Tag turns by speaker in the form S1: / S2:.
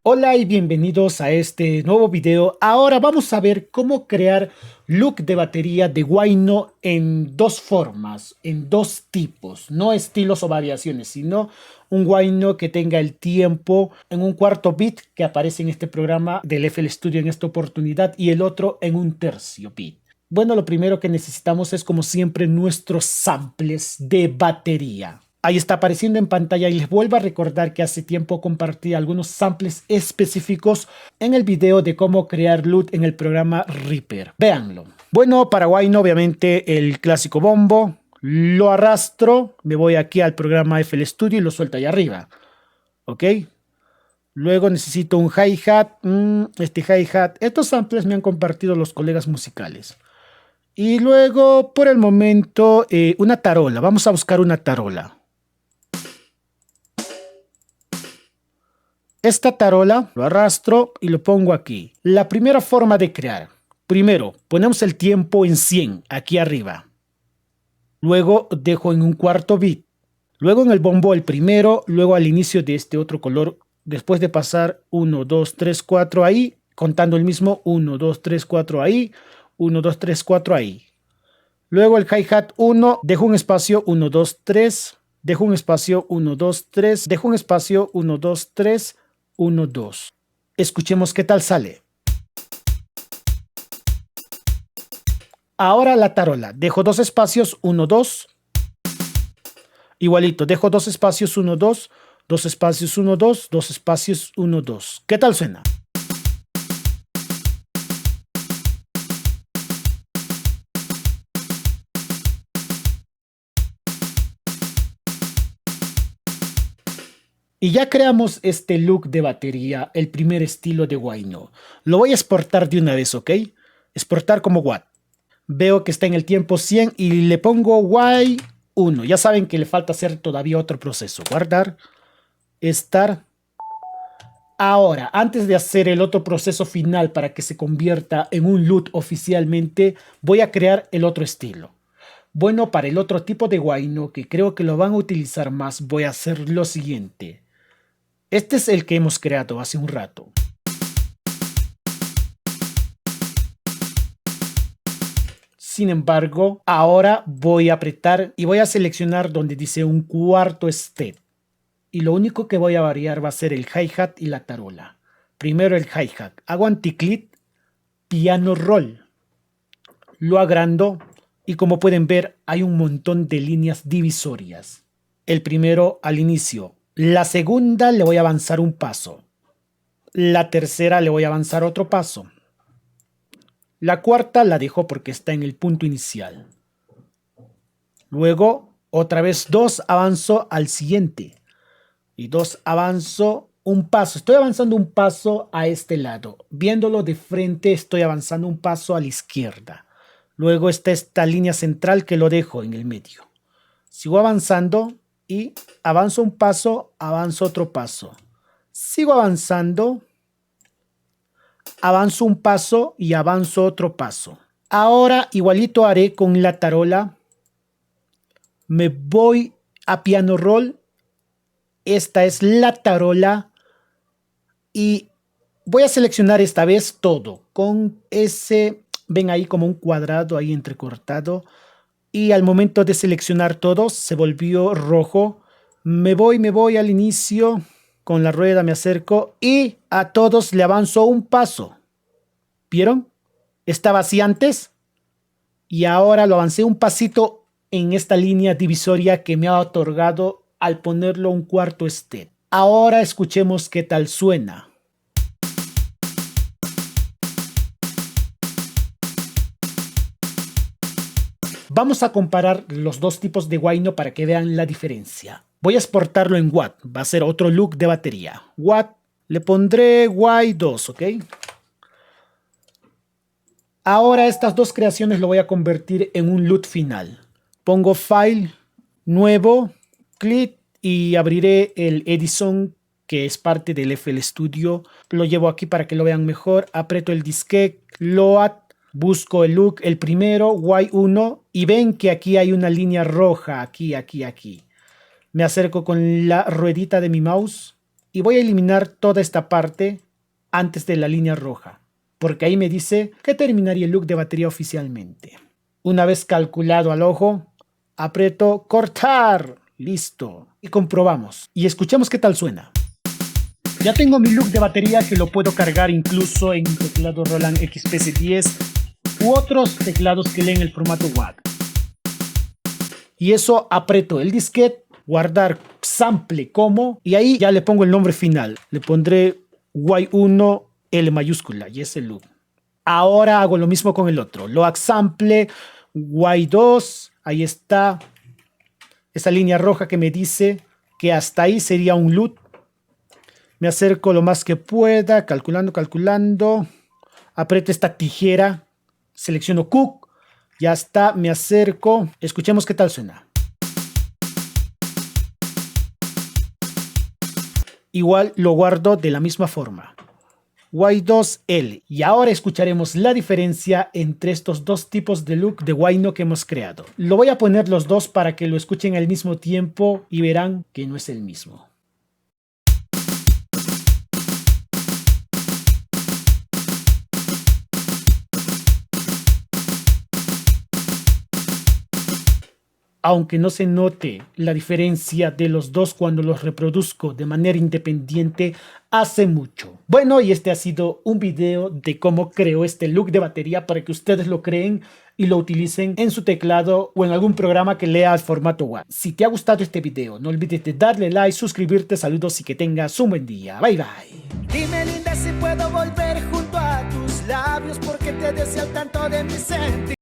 S1: Hola y bienvenidos a este nuevo video. Ahora vamos a ver cómo crear look de batería de Wino en dos formas, en dos tipos, no estilos o variaciones, sino un Wino que tenga el tiempo en un cuarto beat que aparece en este programa del FL Studio en esta oportunidad y el otro en un tercio beat. Bueno, lo primero que necesitamos es como siempre nuestros samples de batería. Ahí está apareciendo en pantalla y les vuelvo a recordar que hace tiempo compartí algunos samples específicos en el video de cómo crear loop en el programa Reaper. Véanlo. Bueno, para Wine obviamente el clásico bombo. Lo arrastro, me voy aquí al programa FL Studio y lo suelto ahí arriba. ¿Ok? Luego necesito un hi-hat. Este hi-hat. Estos samples me han compartido los colegas musicales. Y luego, por el momento, una tarola. Vamos a buscar una tarola. Esta tarola lo arrastro y lo pongo aquí. La primera forma de crear. Primero, ponemos el tiempo en 100 aquí arriba. Luego dejo en un cuarto beat. Luego en el bombo el primero, luego al inicio de este otro color. Después de pasar 1, 2, 3, 4 ahí, contando el mismo 1, 2, 3, 4 ahí, 1, 2, 3, 4 ahí. Luego el hi-hat 1, dejo un espacio 1, 2, 3, dejo un espacio 1, 2, 3, dejo un espacio 1, 2, 3, 1, 2. Escuchemos qué tal sale. Ahora la tarola. Dejo dos espacios 1, 2. Igualito. Dejo dos espacios 1, 2. Dos espacios 1, 2. Dos espacios 1, 2. ¿Qué tal suena? Y ya creamos este look de batería, el primer estilo de Wino. Lo voy a exportar de una vez, ¿ok? Exportar como WAV. Veo que está en el tiempo 100 y le pongo Y1. Ya saben que le falta hacer todavía otro proceso. Guardar, estar. Ahora, antes de hacer el otro proceso final para que se convierta en un loop oficialmente, voy a crear el otro estilo. Bueno, para el otro tipo de Wino, que creo que lo van a utilizar más, voy a hacer lo siguiente. Este es el que hemos creado hace un rato. Sin embargo, ahora voy a apretar y voy a seleccionar donde dice un cuarto step. Y lo único que voy a variar va a ser el hi-hat y la tarola. Primero el hi-hat. Hago anticlick, piano roll. Lo agrando y como pueden ver hay un montón de líneas divisorias. El primero al inicio. La segunda le voy a avanzar un paso. La tercera le voy a avanzar otro paso. La cuarta la dejo porque está en el punto inicial. Luego, otra vez 2 avanzo al siguiente. Y 2 avanzo un paso. Estoy avanzando un paso a este lado. Viéndolo de frente, estoy avanzando un paso a la izquierda. Luego está esta línea central que lo dejo en el medio. Sigo avanzando y avanzo un paso, avanzo otro paso. Sigo avanzando. Avanzo un paso y avanzo otro paso. Ahora igualito haré con la tarola. Me voy a piano roll. Esta es la tarola. Y voy a seleccionar esta vez todo. Con ese, ven ahí como un cuadrado ahí entrecortado. Y al momento de seleccionar todo se volvió rojo. Me voy al inicio. Con la rueda me acerco y a todos le avanzo un paso. ¿Vieron? Estaba así antes y ahora lo avancé un pasito en esta línea divisoria que me ha otorgado al ponerlo un cuarto step. Ahora escuchemos qué tal suena. Vamos a comparar los dos tipos de Wino para que vean la diferencia. Voy a exportarlo en Watt, va a ser otro look de batería. Watt, le pondré Y2, ¿ok? Ahora estas dos creaciones lo voy a convertir en un loop final. Pongo File, Nuevo, clic y abriré el Edison que es parte del FL Studio. Lo llevo aquí para que lo vean mejor. Aprieto el disquete, Load, busco el look, el primero, Y1 y ven que aquí hay una línea roja, aquí. Me acerco con la ruedita de mi mouse y voy a eliminar toda esta parte antes de la línea roja, porque ahí me dice que terminaría el look de batería oficialmente. Una vez calculado al ojo, aprieto cortar, listo, y comprobamos y escuchemos qué tal suena. Ya tengo mi look de batería que lo puedo cargar incluso en un teclado Roland XPS10 u otros teclados que leen el formato WAV. Y eso, aprieto el disquete, guardar sample como, y ahí ya le pongo el nombre final. Le pondré Y1 L mayúscula y es el loop. Ahora hago lo mismo con el otro. Lo upsample Y2, ahí está. Esa línea roja que me dice que hasta ahí sería un loop. Me acerco lo más que pueda, calculando. Aprieto esta tijera, selecciono Cook, ya está, me acerco. Escuchemos qué tal suena. Igual lo guardo de la misma forma. Y2L. Y ahora escucharemos la diferencia entre estos dos tipos de look de Wino que hemos creado. Lo voy a poner los dos para que lo escuchen al mismo tiempo y verán que no es el mismo. Aunque no se note la diferencia de los dos cuando los reproduzco de manera independiente, hace mucho. Bueno, y este ha sido un video de cómo creo este look de batería para que ustedes lo creen y lo utilicen en su teclado o en algún programa que lea el formato WAV. Si te ha gustado este video, no olvides de darle like, suscribirte, saludos y que tengas un buen día. Bye bye.
S2: Dime linda si puedo volver junto a tus labios porque te deseo tanto de mi sentimiento.